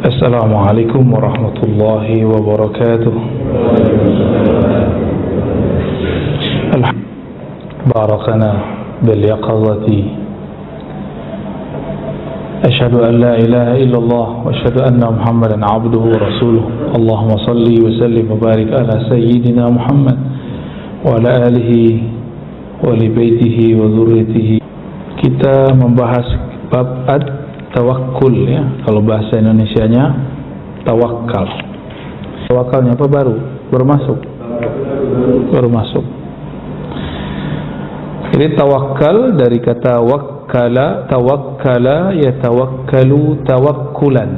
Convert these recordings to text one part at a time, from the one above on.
Assalamualaikum warahmatullahi wabarakatuh. Barakana bil yaqazati. Ashhadu an la ilaha illallah wa ashhadu anna Muhammadan abduhu wa rasuluh. Allahumma salli wa sallim wa barik ala sayyidina Muhammad wa ala alihi wa li baitihi wa dzurriyyatihi. Kita membahas bab tawakkul, ya. Kalau bahasa Indonesianya tawakal. Tawakalnya apa baru? Baru masuk. Jadi tawakal dari kata wakkala, tawakkala yatawakkalu tawakkulan.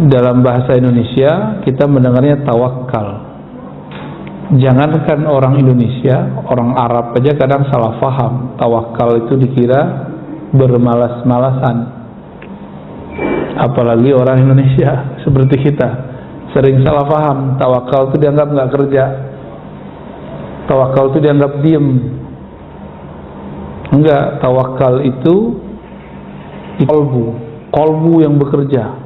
Dalam bahasa Indonesia kita mendengarnya tawakal. Jangankan orang Indonesia, orang Arab aja kadang salah faham. Tawakal itu dikira bermalas-malasan. Apalagi orang Indonesia seperti kita, sering salah faham. Tawakal itu dianggap nggak kerja. Tawakal itu dianggap diem. Enggak, tawakal itu kolbu yang bekerja.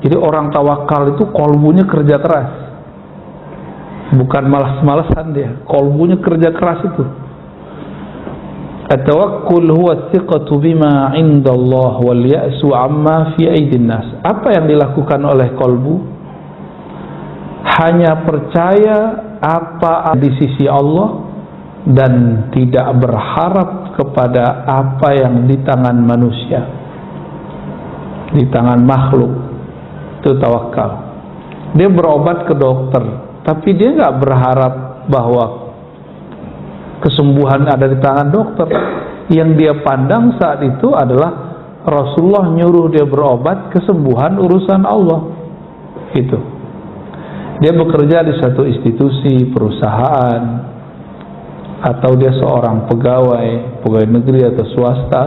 Jadi orang tawakal itu kolbunya kerja keras. Bukan malas-malasan dia, kolbunya kerja keras itu. At-tawakkul huwa thiqatu bima 'inda Allah wal ya'su 'amma fi aidin nas. Apa yang dilakukan oleh kolbu? Hanya percaya apa di sisi Allah dan tidak berharap kepada apa yang di tangan manusia, di tangan makhluk. Itu tawakal. Dia berobat ke dokter, tapi dia nggak berharap bahwa kesembuhan ada di tangan dokter. Yang dia pandang saat itu adalah Rasulullah nyuruh dia berobat, kesembuhan urusan Allah. Itu. Dia bekerja di suatu institusi, perusahaan, atau dia seorang pegawai negeri atau swasta.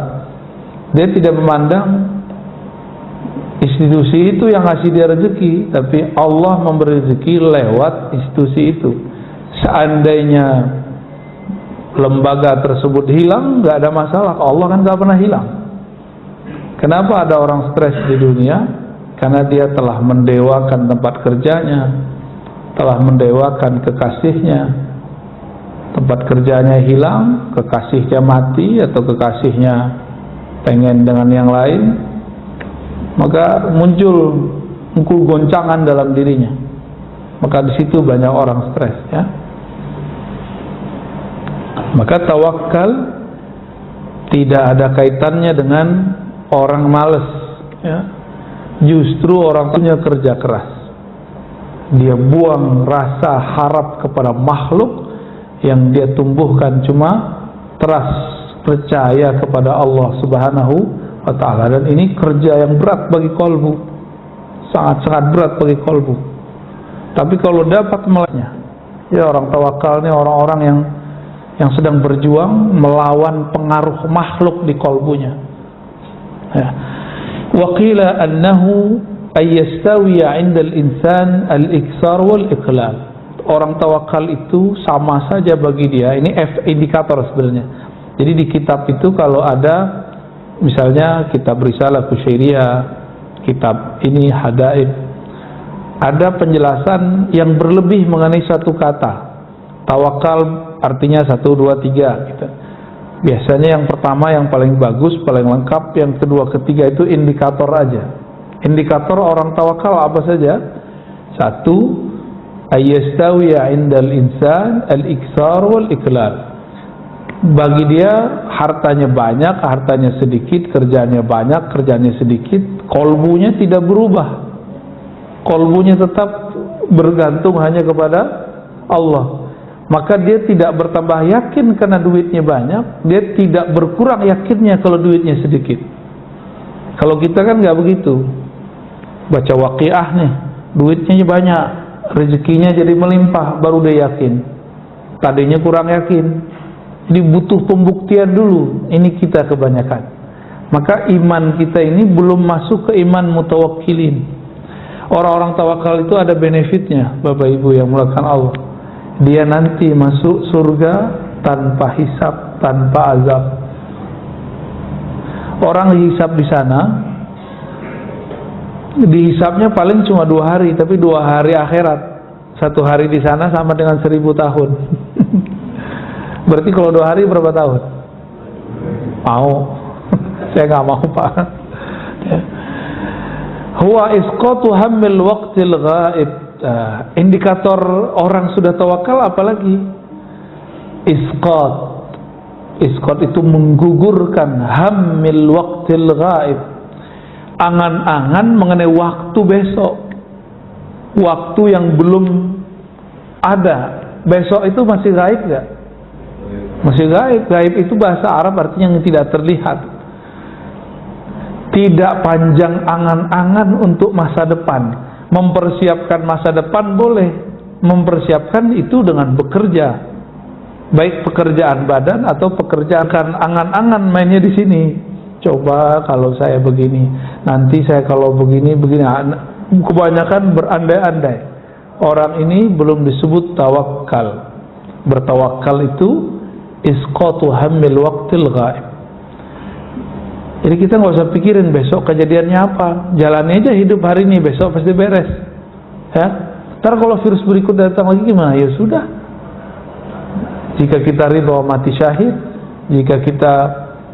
Dia tidak memandang institusi itu yang ngasih dia rezeki, tapi Allah memberi rezeki lewat institusi itu. Seandainya lembaga tersebut hilang, nggak ada masalah. Allah kan nggak pernah hilang. Kenapa ada orang stres di dunia? Karena dia telah mendewakan tempat kerjanya, telah mendewakan kekasihnya. Tempat kerjanya hilang, kekasihnya mati, atau kekasihnya pengen dengan yang lain, maka muncul goncangan dalam dirinya. Maka di situ banyak orang stres, ya. Maka tawakal tidak ada kaitannya dengan orang malas, ya. Justru orang punya kerja keras. Dia buang rasa harap kepada makhluk yang dia tumbuhkan, cuma trust, percaya kepada Allah Subhanahu wa ta'ala. Dan ini kerja yang berat bagi kolbu, sangat-sangat berat bagi kolbu. Tapi kalau dapat melanya, ya, orang tawakal ini orang-orang yang sedang berjuang melawan pengaruh makhluk di kolbunya, ya. Wa qila annahu ayyastawiya 'inda al-insan al-iksar wal iqlal. Orang tawakal itu sama saja bagi dia. Ini indikator sebenarnya. Jadi di kitab itu kalau ada misalnya kitab Risalah Kusyairiyah, kitab ini Hadaib, ada penjelasan yang berlebih mengenai satu kata. Tawakal artinya 1, 2, 3 gitu. Biasanya yang pertama yang paling bagus, paling lengkap, yang kedua, ketiga itu indikator aja. Indikator orang tawakal apa saja? 1, ayyastawiya 'indal insan al-iksar wal iqlal. Bagi dia hartanya banyak, hartanya sedikit, kerjanya banyak, kerjanya sedikit, kolbunya tidak berubah. Kolbunya tetap bergantung hanya kepada Allah. Maka dia tidak bertambah yakin karena duitnya banyak, dia tidak berkurang yakinnya kalau duitnya sedikit. Kalau kita kan nggak begitu. Baca Waqiah nih, duitnya banyak, rezekinya jadi melimpah, baru dia yakin. Tadinya kurang yakin. Jadi butuh pembuktian dulu. Ini kita kebanyakan. Maka iman kita ini belum masuk ke iman mutawakkilin. Orang-orang tawakal itu ada benefitnya, Bapak Ibu yang mulakan Allah. Dia nanti masuk surga tanpa hisab, tanpa azab. Orang dihisab di sana, dihisabnya paling cuma 2 hari, tapi 2 hari akhirat. 1 hari di sana sama dengan 1000 tahun. Berarti kalau 2 hari berapa tahun? Mau? Saya nggak mau, Pak. Huwa isqatu hammil waqtil ghaib. Indikator orang sudah tawakal apalagi? Isqat. Isqat itu menggugurkan hammil waqtil ghaib. Angan-angan mengenai waktu besok. Waktu yang belum ada. Besok itu masih gaib gak? Masih gaib. Gaib itu bahasa Arab artinya yang tidak terlihat. Tidak panjang angan-angan untuk masa depan. Mempersiapkan masa depan boleh. Mempersiapkan itu dengan bekerja. Baik pekerjaan badan atau pekerjaan angan-angan mainnya di sini. Coba kalau saya begini, nanti saya kalau begini. Kebanyakan berandai-andai. Orang ini belum disebut tawakal. Bertawakal itu isqatu hammil waqtil ghaib. Jadi kita nggak usah pikirin besok kejadiannya apa. Jalani aja hidup hari ini, besok pasti beres. Ya. Ntar kalau virus berikut datang lagi gimana? Ya sudah. Jika kita ridho mati syahid, jika kita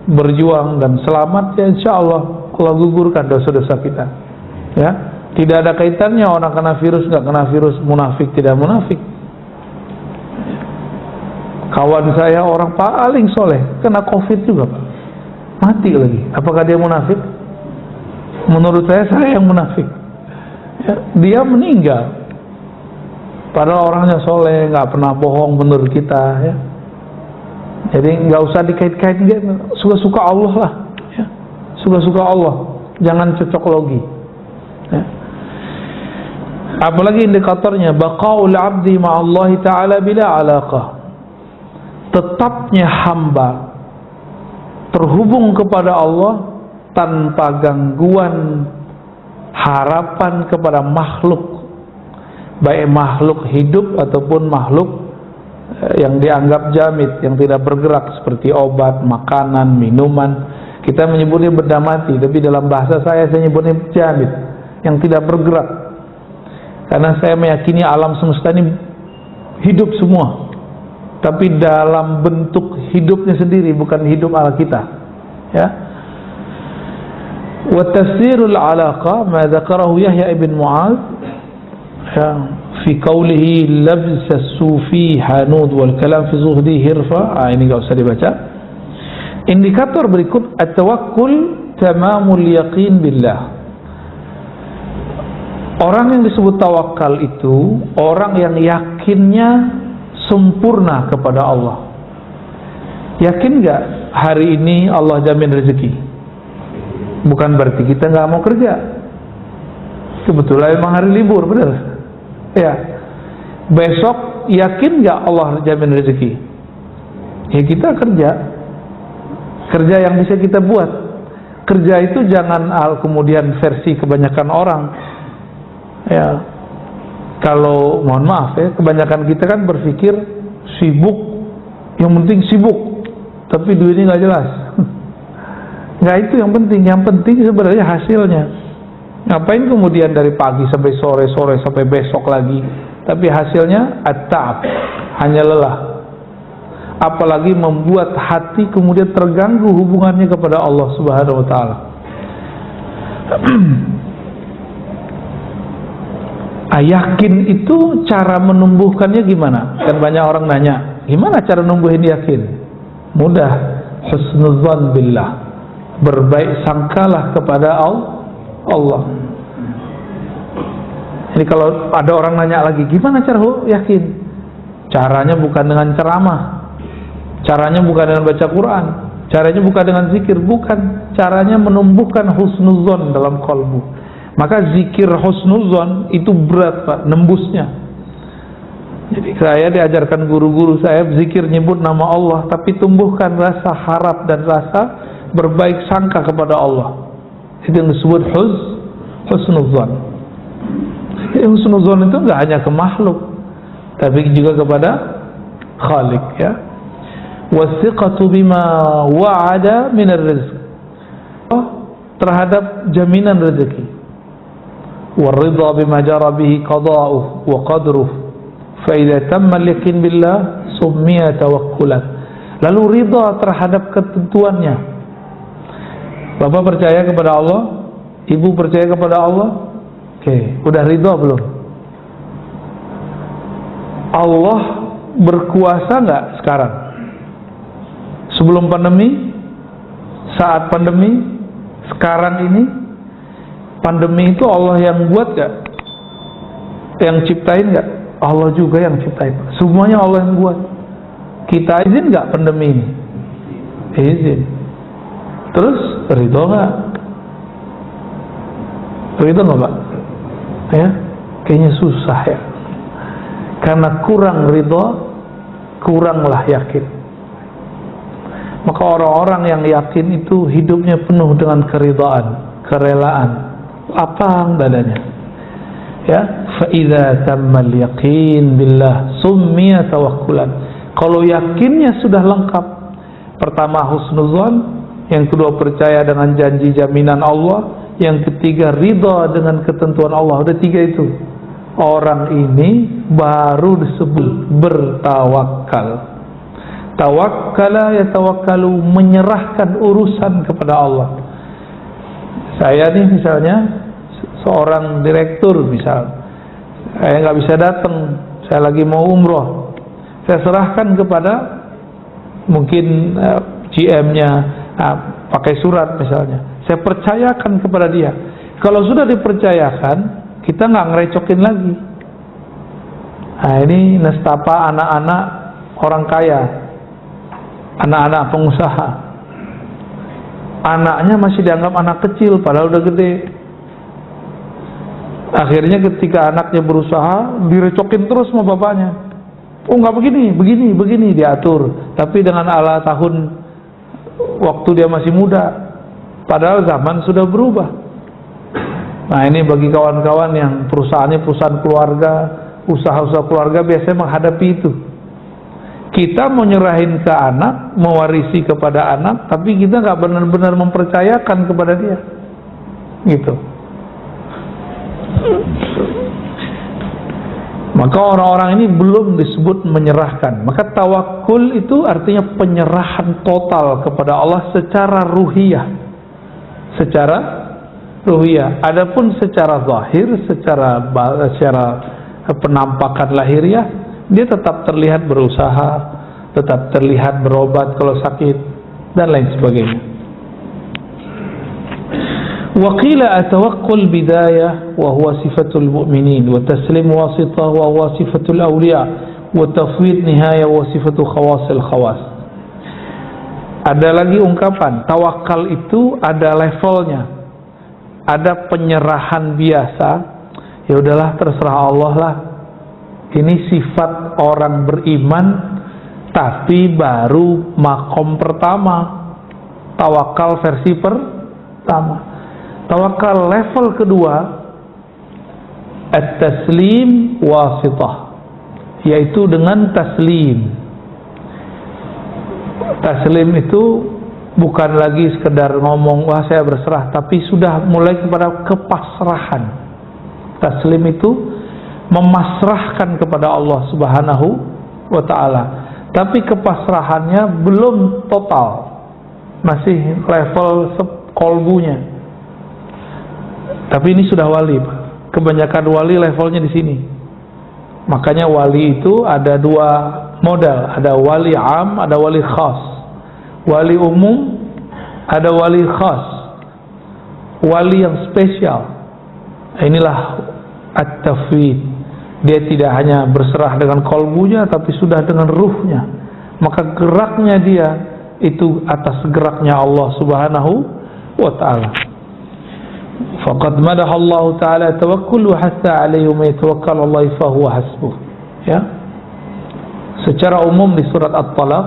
berjuang dan selamat, ya insya Allah Allah gugurkan dosa-dosa kita. Ya, tidak ada kaitannya orang kena virus nggak kena virus, munafik tidak munafik. Kawan saya orang paling soleh kena COVID juga, Pak. Mati lagi. Apakah dia munafik? Menurut saya yang munafik. Ya, dia meninggal. Padahal orangnya soleh, nggak pernah bohong menurut kita. Ya. Jadi nggak usah dikait-kaitkan. Suka-suka Allah lah. Ya. Suka-suka Allah. Jangan cocok logi. Ya. Apalagi indikatornya baqaul abdi ma'allahi ta'ala bila alaqah. Tetapnya hamba terhubung kepada Allah tanpa gangguan harapan kepada makhluk, baik makhluk hidup ataupun makhluk yang dianggap jamid, yang tidak bergerak seperti obat, makanan, minuman. Kita menyebutnya benda mati, tapi dalam bahasa saya menyebutnya jamid, yang tidak bergerak. Karena saya meyakini alam semesta ini hidup semua, tapi dalam bentuk hidupnya sendiri, bukan hidup ala kita. Ya. Wa tafsirul alaqa ma dzakarahu Yahya ibn Mu'adz ya, fi qawlihi labs as-sufi hanud wal kalam fi zuhdi hirfa. Ini enggak usah dibaca. Indikator berikut at-tawakkul tamamul yaqin billah. Orang yang disebut tawakal itu orang yang yakinnya sempurna kepada Allah. Yakin gak hari ini Allah jamin rezeki? Bukan berarti kita gak mau kerja. Kebetulan memang hari libur, benar? Ya. Besok yakin gak Allah jamin rezeki? Ya kita kerja. Kerja yang bisa kita buat. Kerja itu jangan kemudian versi kebanyakan orang. Ya. Kalau mohon maaf ya, kebanyakan kita kan berpikir sibuk, yang penting sibuk, tapi duitnya nggak jelas. Nggak itu yang penting sebenarnya hasilnya. Ngapain kemudian dari pagi sampai sore sampai besok lagi, tapi hasilnya at-ta'ab, hanya lelah. Apalagi membuat hati kemudian terganggu hubungannya kepada Allah Subhanahu wa Ta'ala. Yakin itu cara menumbuhkannya gimana? Kan banyak orang nanya, gimana cara numbuhin yakin? Mudah, husnudzan billah, berbaik sangkalah kepada Allah. Jadi kalau ada orang nanya lagi, gimana cara yakin? Caranya bukan dengan ceramah, caranya bukan dengan baca Quran, caranya bukan dengan zikir, bukan. Caranya menumbuhkan husnudzan dalam kalbu. Maka zikir husnudzan itu berat, Pak, nembusnya. Jadi saya diajarkan guru-guru saya zikir nyebut nama Allah, tapi tumbuhkan rasa harap dan rasa berbaik sangka kepada Allah. Itu yang disebut husnudzan. Husnudzan itu enggak hanya ke makhluk, tapi juga kepada Khalik, ya. Wasiqatu bima wa'ada min ar-rizq. terhadap jaminan rezeki. Waridha bima jara bihi qada'uhu wa qadruhu. Fa idza tamma al-yaqin billah summiya tawakkulan. Lalu ridha terhadap ketentuannya. Bapak percaya kepada Allah, ibu percaya kepada Allah. Oke, udah ridha belum? Allah berkuasa nggak sekarang? Sebelum pandemi, saat pandemi, sekarang ini, pandemi itu Allah yang buat gak? Yang ciptain gak? Allah juga yang ciptain. Semuanya Allah yang buat. Kita izin gak pandemi ini? Izin. Terus ridho gak? Ridho gak Pak? Ya? Kayaknya susah ya. Karena kurang ridho, kuranglah yakin. Maka orang-orang yang yakin itu hidupnya penuh dengan keridhaan, kerelaan, lapang dadanya. Ya, fa idza tammal yaqin billah summiya tawakkulan. Kalau yakinnya sudah lengkap, pertama husnuzan, yang kedua percaya dengan janji jaminan Allah, yang ketiga ridha dengan ketentuan Allah. Udah tiga itu. Orang ini baru disebut bertawakal. Tawakkala yatawakkalu, menyerahkan urusan kepada Allah. Saya nih misalnya seorang direktur misal, saya nggak bisa datang, saya lagi mau umroh, saya serahkan kepada mungkin GM-nya, pakai surat misalnya, saya percayakan kepada dia. Kalau sudah dipercayakan, kita nggak ngerecokin lagi. Nah ini nestapa anak-anak orang kaya, anak-anak pengusaha, anaknya masih dianggap anak kecil padahal udah gede. Akhirnya ketika anaknya berusaha, direcokin terus sama bapaknya. Oh nggak begini diatur, tapi dengan ala tahun waktu dia masih muda, padahal zaman sudah berubah. Nah ini bagi kawan-kawan yang perusahaannya perusahaan keluarga, usaha-usaha keluarga biasanya menghadapi itu. Kita mau nyerahin ke anak, mewarisi kepada anak, tapi kita nggak benar-benar mempercayakan kepada dia, gitu. Maka orang-orang ini belum disebut menyerahkan. Maka tawakul itu artinya penyerahan total kepada Allah secara ruhiyah, secara ruhiyah. Adapun secara zahir, secara penampakan lahiriah, dia tetap terlihat berusaha, tetap terlihat berobat kalau sakit, dan lain sebagainya. Wa qila atawakkul bidayah wa huwa sifatul mu'minin, wa taslim wasitah wa huwa sifatul awliya, wa tafwid nihayah wa sifatul khawasil khawas. Ada lagi ungkapan tawakal itu ada levelnya. Ada penyerahan biasa, ya udahlah terserah Allah lah. Ini sifat orang beriman, tapi baru makom pertama. Tawakal versi pertama. Tawakal level kedua, at-taslim wasitah, yaitu dengan taslim. Taslim itu bukan lagi sekedar ngomong wah saya berserah, tapi sudah mulai kepada kepasrahan. Taslim itu memasrahkan kepada Allah Subhanahu wa ta'ala, tapi kepasrahannya belum total, masih level kolbunya. Tapi ini sudah wali, Pak. Kebanyakan wali levelnya di sini. Makanya wali itu ada dua model, ada wali am, ada wali khas. Wali umum, ada wali khas. Wali yang spesial. Inilah at-tafwid. Dia tidak hanya berserah dengan kolbunya, tapi sudah dengan ruhnya. Maka geraknya dia itu atas geraknya Allah Subhanahu wa ta'ala. Faqad madaha Allah Ta'ala tawakkul wa hatta alaihi man yatawakkal Allah fa huwa hasbuh. Ya. Secara umum di surat At-Talaq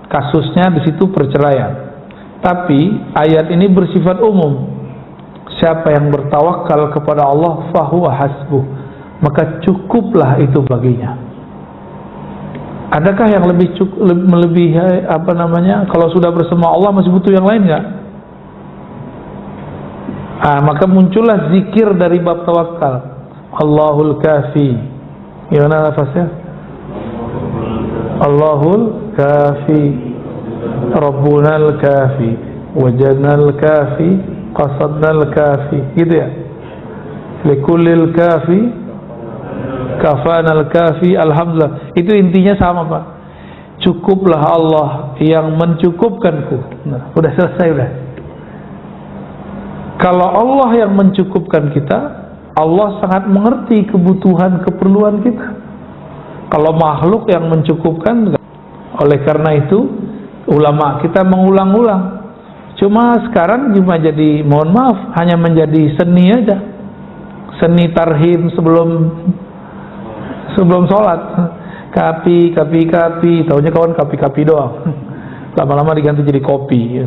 kasusnya di situ perceraian. Tapi ayat ini bersifat umum. Siapa yang bertawakal kepada Allah fa huwa hasbuh, maka cukuplah itu baginya. Adakah yang lebih melebihi kalau sudah bersama Allah masih butuh yang lain enggak? Maka muncullah zikir dari bab tawakal. Allahul Kafi. Gimana lafaznya? Allahul Kafi, Rabbunal Kafi, Wajadnal Kafi, Qasadnal Kafi. Gitu ya. Likullil Kafi, Kafanal Kafi. Alhamdulillah. Itu intinya sama, Pak. Cukuplah Allah yang mencukupkanku. Nah, udah selesai udah. Kalau Allah yang mencukupkan kita, Allah sangat mengerti kebutuhan keperluan kita. Kalau makhluk yang mencukupkan, oleh karena itu ulama kita mengulang-ulang. Cuma sekarang cuma jadi, mohon maaf, hanya menjadi seni aja. Seni tarhim sebelum sholat. Kapi, tahunya kawan kapi doang. Lama-lama diganti jadi kopi.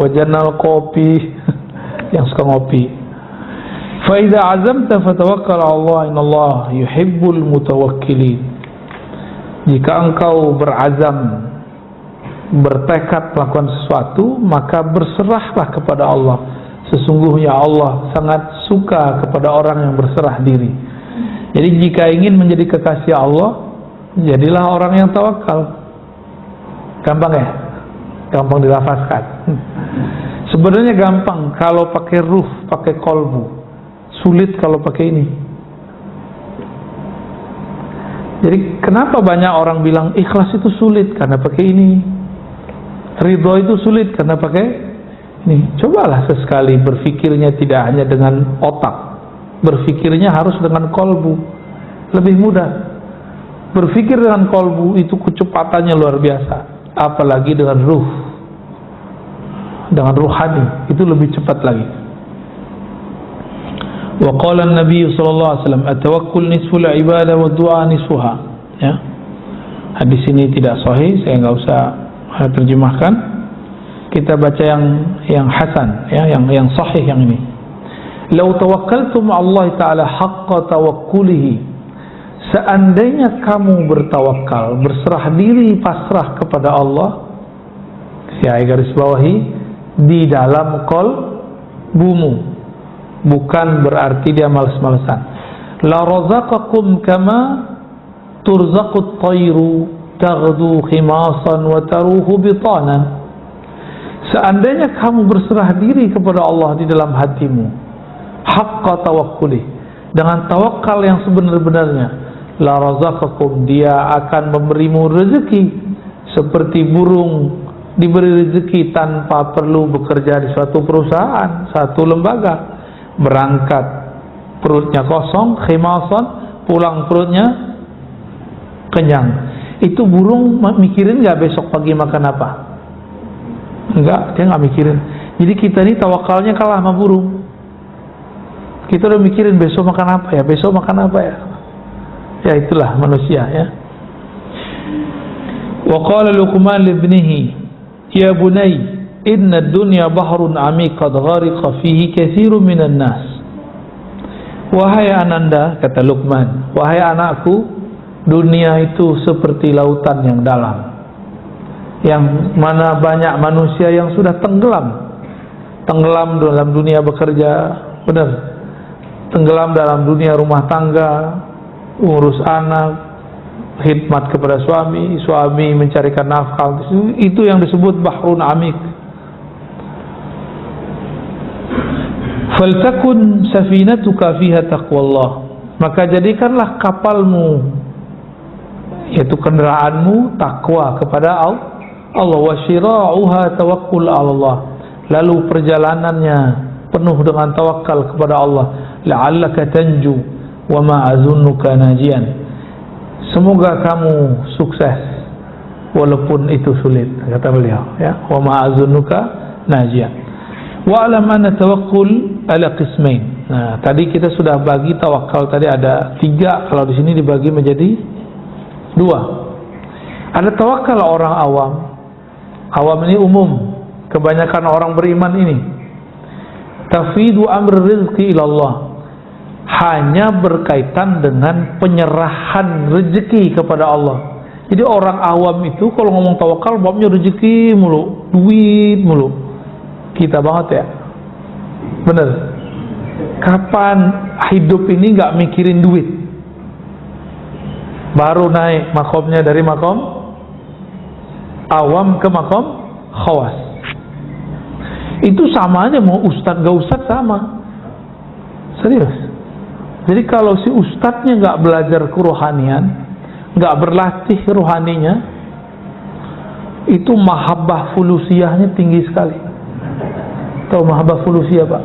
Wajanal kopi. Yang suka ngopi. Fa idza azamta fatawakkal 'ala Allah, innallaha yuhibbul mutawakkilin. Jika engkau berazam, bertekad melakukan sesuatu, maka berserahlah kepada Allah. Sesungguhnya Allah sangat suka kepada orang yang berserah diri. Jadi jika ingin menjadi kekasih Allah, jadilah orang yang tawakal. Gampang ya? Gampang dilafazkan. Sebenarnya gampang kalau pakai ruh, pakai kolbu. Sulit kalau pakai ini. Jadi kenapa banyak orang bilang ikhlas itu sulit karena pakai ini, ridho itu sulit karena pakai ini. Cobalah sesekali berfikirnya tidak hanya dengan otak, berfikirnya harus dengan kolbu, lebih mudah. Berfikir dengan kolbu itu kecepatannya luar biasa, apalagi dengan ruh, dengan ruhani itu lebih cepat lagi. Wa qala an-nabiy sallallahu alaihi wasallam at-tawakkul nisful ibadah wa du'a nisfuha. Ya. Hadis ini tidak sahih, saya enggak usah terjemahkan. Kita baca yang hasan, ya, yang sahih yang ini. Lau tawakkaltum 'ala Allah taala haqqa tawakkulihi. Seandainya kamu bertawakal, berserah diri, pasrah kepada Allah, saya garis bawahi, di dalam qalbumu, bukan berarti dia malas-malasan. La razaqakum kama turzaqut tayru taghdu khimasan wa taruhu bitanan. Seandainya kamu berserah diri kepada Allah di dalam hatimu, haqqa tawakkuli, dengan tawakal yang sebenar-benarnya, la razaqakum, dia akan memberimu rezeki seperti burung diberi rezeki tanpa perlu bekerja di suatu perusahaan, satu lembaga. Berangkat perutnya kosong, khimasan, pulang perutnya kenyang. Itu burung mikirin nggak besok pagi makan apa? Enggak, dia nggak mikirin. Jadi kita ini tawakalnya kalah sama burung. Kita udah mikirin besok makan apa ya, besok makan apa ya. Ya itulah manusia ya. Wa qala Luqman li ibnihi, ya bunay, inna ad-dunya bahrun 'amiq qad ghariqa fihi katsirun minan nas. Wahai ananda, kata Luqman, wahai anakku, dunia itu seperti lautan yang dalam, yang mana banyak manusia yang sudah tenggelam dalam dunia bekerja, benar, tenggelam dalam dunia rumah tangga, urus anak, khidmat kepada suami mencarikan nafkah. Itu yang disebut bahrun amik. Faltakun safinatuka fiha taqwallah, maka jadikanlah kapalmu, yaitu kendaraanmu, takwa kepada Allah. Wa syira'uha tawakkul 'ala Allah, lalu perjalanannya penuh dengan tawakal kepada Allah. La'allaka tanju wa ma azunnuka najian, semoga kamu sukses walaupun itu sulit, kata beliau ya. Wa ma azunnuka najian. Wa alam anna tawakkul ala qismain. Nah, tadi kita sudah bagi tawakal tadi ada 3, kalau di sini dibagi menjadi 2. Ada tawakal orang awam. Awam ini umum, kebanyakan orang beriman ini. Tafidu amr rizqi ila Allah, hanya berkaitan dengan penyerahan rezeki kepada Allah. Jadi orang awam itu kalau ngomong tawakal babnya rezeki mulu, duit mulu. Kita banget ya. Bener. Kapan hidup ini nggak mikirin duit? Baru naik makomnya dari makom awam ke makom khawas. Itu sama aja, mau ustadz gak ustadz sama. Serius. Jadi kalau si ustadznya nggak belajar kerohanian, nggak berlatih rohaninya, itu mahabbah fulusiyahnya tinggi sekali. Tahu mahabbah fulusiyah, Pak?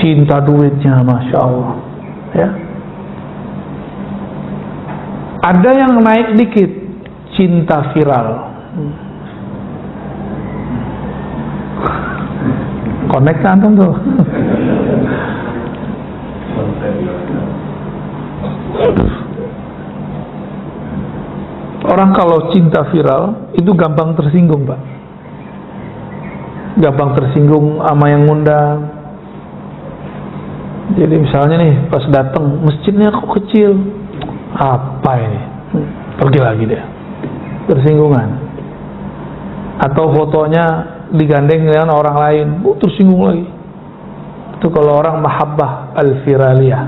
Cinta duitnya, masya Allah. Ya. Ada yang naik dikit, cinta viral. Connect antum tuh. Orang kalau cinta viral itu gampang tersinggung, Pak. Gampang tersinggung sama yang ngundang. Jadi misalnya nih pas datang masjidnya kok kecil, apa ini? Pergi lagi dia, tersinggungan. Atau fotonya digandeng dengan orang lain, tersinggung lagi. Itu kalau orang mahabbah al-firaliyah.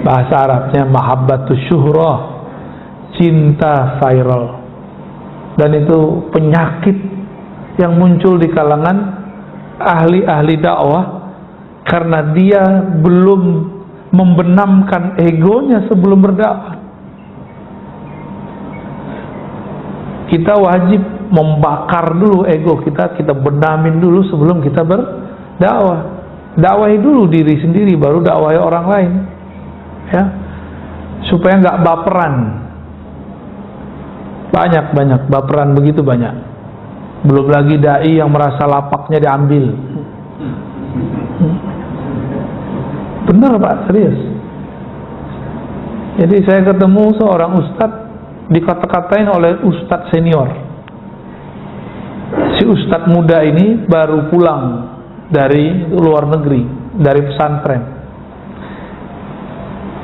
Bahasa Arabnya mahabbatus syuhrah, cinta viral. Dan itu penyakit yang muncul di kalangan ahli-ahli dakwah karena dia belum membenamkan egonya sebelum berdakwah. Kita wajib membakar dulu ego kita, kita benamin dulu sebelum kita berdakwah. Dakwahi dulu diri sendiri, baru dakwahi orang lain, ya, supaya nggak baperan. Banyak baperan, begitu banyak. Belum lagi dai yang merasa lapaknya diambil. Benar, Pak, serius. Jadi saya ketemu seorang ustadz dikata-katain oleh ustadz senior. Si ustadz muda ini baru pulang dari luar negeri, dari pesantren.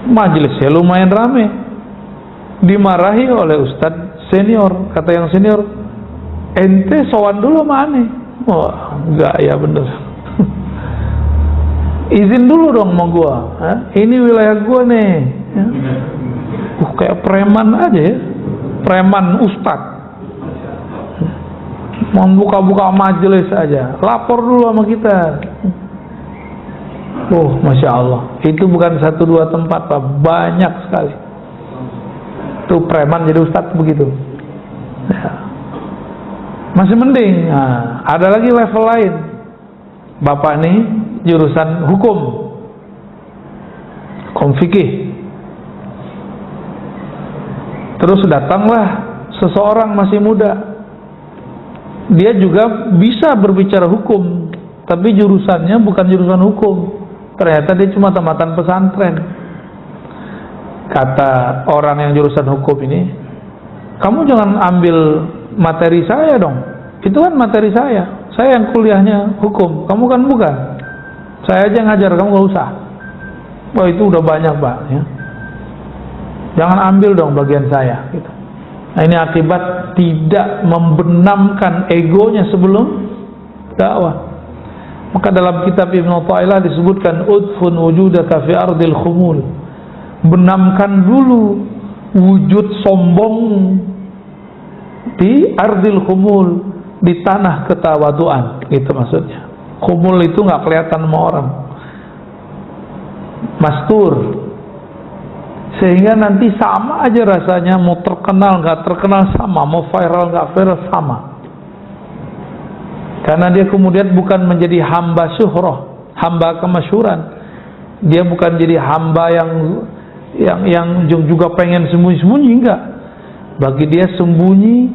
Majelisnya lumayan rame. Dimarahi oleh ustadz senior. Kata yang senior, ente sowan dulu sama aneh. Wah, enggak, ya bener. Izin dulu dong sama gua. Ini wilayah gua nih. Ya. Kayak preman aja ya. Preman ustadz. Mau buka-buka majelis aja, lapor dulu sama kita. Masya Allah. Itu bukan 1-2 tempat, Pak, banyak sekali. Tuh preman jadi ustadz begitu. Ya. Masih mending. Nah, ada lagi level lain. Bapak nih jurusan hukum fikih. Terus datanglah seseorang masih muda. Dia juga bisa berbicara hukum, tapi jurusannya bukan jurusan hukum. Ternyata dia cuma tamatan pesantren. Kata orang yang jurusan hukum ini, kamu jangan ambil materi saya dong. Itu kan materi saya. Saya yang kuliahnya hukum, kamu kan bukan. Saya aja ngajar, kamu gak usah. Wah, itu udah banyak, Pak, ya. Jangan ambil dong bagian saya, gitu. Nah, ini akibat tidak membenamkan egonya sebelum dakwah. Maka dalam kitab Ibnu Athaillah disebutkan udfun wujudaka fi ardil khumul. Benamkan dulu wujud sombong di ardil khumul, di tanah ketawaduan, gitu maksudnya. Khumul itu nggak kelihatan sama orang, mastur. Sehingga nanti sama aja rasanya, mau terkenal nggak terkenal sama, mau viral nggak viral sama. Karena dia kemudian bukan menjadi hamba syuhrah, hamba kemasyhuran. Dia bukan jadi hamba yang juga pengen sembunyi-sembunyi, enggak. Bagi dia sembunyi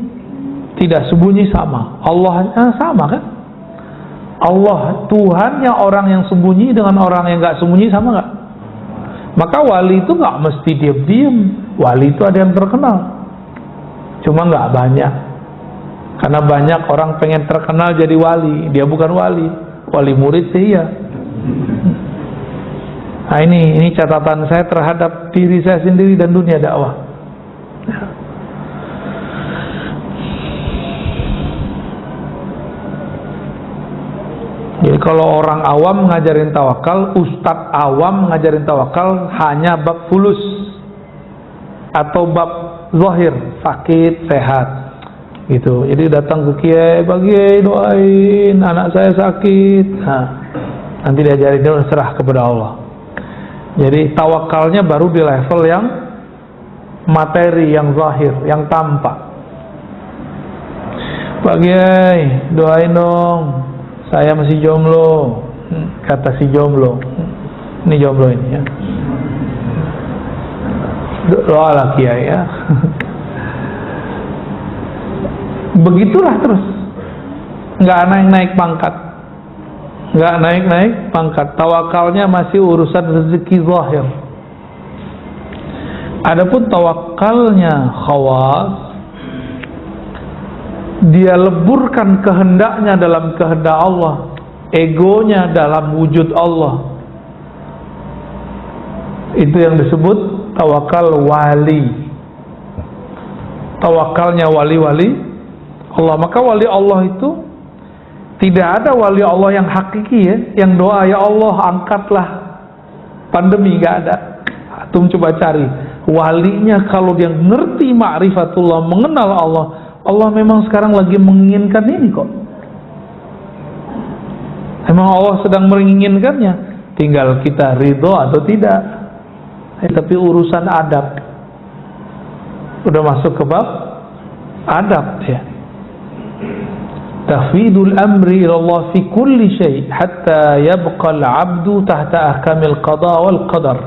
tidak sembunyi sama. Allahnya sama kan? Allah Tuhannya orang yang sembunyi dengan orang yang nggak sembunyi sama nggak? Maka wali itu nggak mesti diam-diam. Wali itu ada yang terkenal, cuma nggak banyak. Karena banyak orang pengen terkenal jadi wali, dia bukan wali. Wali murid sih ya. Nah, ini catatan saya terhadap diri saya sendiri dan dunia dakwah. Jadi kalau orang awam ngajarin tawakal, ustadz awam ngajarin tawakal hanya bab fulus atau bab zahir, sakit, sehat gitu. Jadi datang ke kiai, "Pak Kiai doain anak saya sakit." Nah, nanti diajarin, dia serah kepada Allah. Jadi tawakalnya baru di level yang materi, yang zahir, yang tampak. "Pak Kiai doain dong, saya masih jomblo." Kata si jomblo, ini jomblo ini ya, doalah Kiai ya. Begitulah terus, nggak naik-naik pangkat, nggak naik-naik pangkat. Tawakalnya masih urusan rezeki zahir. Adapun tawakalnya khawas, dia leburkan kehendaknya dalam kehendak Allah, egonya dalam wujud Allah. Itu yang disebut tawakal wali. Tawakalnya wali-wali Allah. Maka wali Allah itu tidak ada wali Allah yang hakiki ya, yang doa, "Ya Allah angkatlah pandemi," nggak ada. Antum coba cari walinya, kalau dia ngerti ma'rifatullah, mengenal Allah, Allah memang sekarang lagi menginginkan ini kok. Emang Allah sedang menginginkannya, tinggal kita ridho atau tidak. Tapi urusan adab udah masuk ke bab adab ya. Tafwidul amri ila Allah fi kulli syai' hatta yabqa al-'abdu tahta ahkamil qada wal qadar.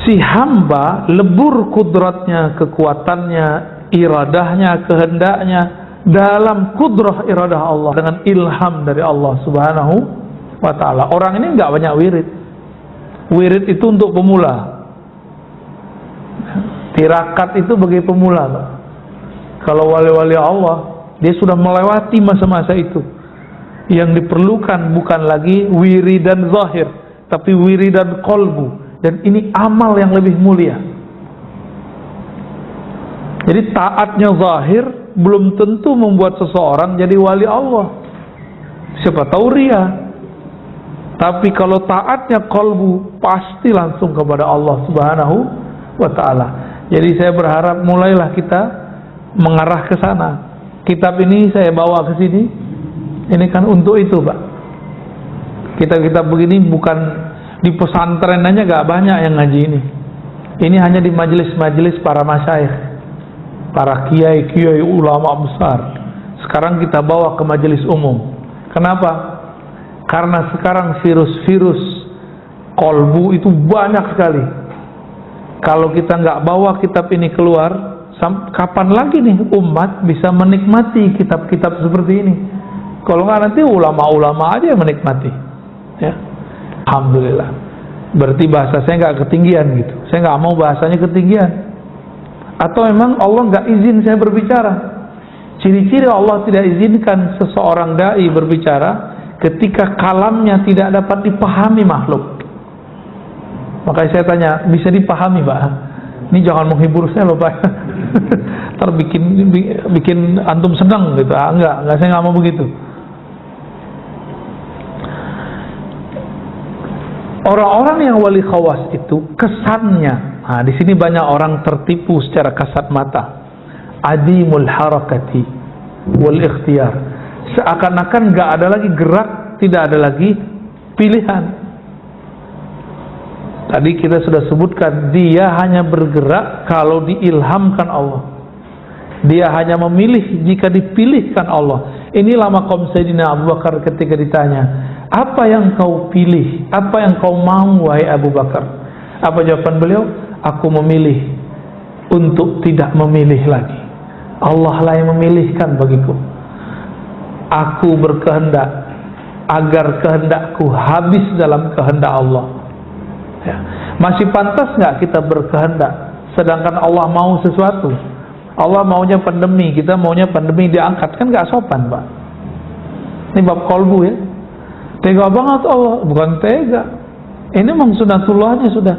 Si hamba lebur kudratnya, kekuatannya, iradahnya, kehendaknya dalam kudrah iradah Allah, dengan ilham dari Allah Subhanahu wa ta'ala. Orang ini nggak banyak wirid. Wirid itu untuk pemula. Tirakat itu bagi pemula, Pak. Kalau wali-wali Allah, dia sudah melewati masa-masa itu. Yang diperlukan bukan lagi wiridan zahir, tapi wiridan qalbu. Dan ini amal yang lebih mulia. Jadi taatnya zahir belum tentu membuat seseorang jadi wali Allah. Siapa tahu ria. Tapi kalau taatnya qalbu, pasti langsung kepada Allah Subhanahu wa ta'ala. Jadi saya berharap mulailah kita mengarah ke sana. Kitab ini saya bawa ke sini, ini kan untuk itu, Pak. Kitab-kitab begini bukan di pesantren aja, gak banyak yang ngaji ini. Ini hanya di majelis-majelis para masyayikh, para kiai-kiai ulama besar. Sekarang kita bawa ke majelis umum. Kenapa? Karena sekarang virus-virus kolbu itu banyak sekali. Kalau kita nggak bawa kitab ini keluar, kapan lagi nih umat bisa menikmati kitab-kitab seperti ini? Kalau nggak nanti ulama-ulama aja yang menikmati. Ya, alhamdulillah. Berarti bahasa saya nggak ketinggian gitu. Saya nggak mau bahasanya ketinggian. Atau memang Allah nggak izin saya berbicara. Ciri-ciri Allah tidak izinkan seseorang dai berbicara ketika kalamnya tidak dapat dipahami makhluk. Makanya saya tanya, bisa dipahami, Pak? Ini jangan menghibur saya loh, Pak. Ntar bikin antum senang gitu. Enggak, saya nggak mau begitu. Orang-orang yang wali khawas itu kesannya, nah di sini banyak orang tertipu secara kasat mata. Adimul harakati wal ikhtiyar. Seakan-akan nggak ada lagi gerak, tidak ada lagi pilihan. Tadi kita sudah sebutkan, dia hanya bergerak kalau diilhamkan Allah. Dia hanya memilih jika dipilihkan Allah. Inilah maqam Sayyidina Abu Bakar ketika ditanya, apa yang kau pilih? Apa yang kau mau, wahai Abu Bakar? Apa jawaban beliau? Aku memilih untuk tidak memilih lagi. Allah lah yang memilihkan bagiku. Aku berkehendak agar kehendakku habis dalam kehendak Allah. Ya. Masih pantas nggak kita berkehendak sedangkan Allah mau sesuatu? Allah maunya pandemi, kita maunya pandemi diangkat, kan nggak sopan, Pak. Ini bab kolbu ya. Tega banget Allah, bukan tega. Ini memang sunatullahnya sudah.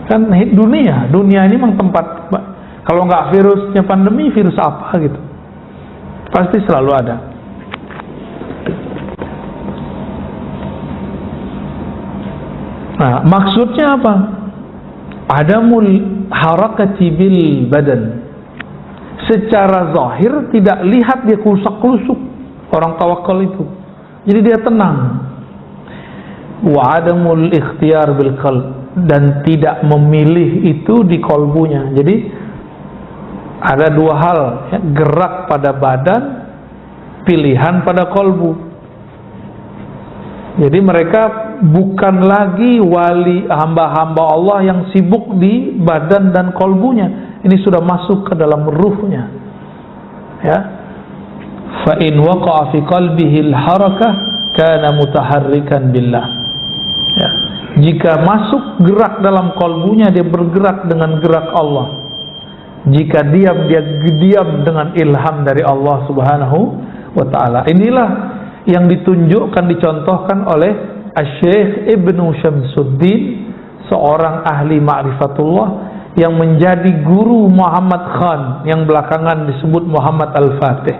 Kan dunia ini memang tempat, Pak. Kalau nggak virusnya pandemi, virus apa gitu? Pasti selalu ada. Nah, maksudnya apa? Adamul harakati bil badan. Secara zahir tidak lihat dia kulusak-kulusuk orang tawakal itu. Jadi dia tenang. Wa adamul ikhtiyar bil qalb, dan tidak memilih itu di kolbunya. Jadi ada dua hal, ya, gerak pada badan, pilihan pada kolbu. Jadi mereka bukan lagi wali hamba-hamba Allah yang sibuk di badan dan kolbunya. Ini sudah masuk ke dalam ruhnya. Ya. Fa in waqa'a fi qalbihi al-harakah kana mutaharrikan billah. Ya. Jika masuk gerak dalam kolbunya, dia bergerak dengan gerak Allah. Jika diam, dia diam dengan ilham dari Allah Subhanahu wa ta'ala. Inilah yang ditunjukkan, dicontohkan oleh Asy-Syaikh Ibnu Syamsuddin, seorang ahli ma'rifatullah yang menjadi guru Muhammad Khan yang belakangan disebut Muhammad Al-Fatih.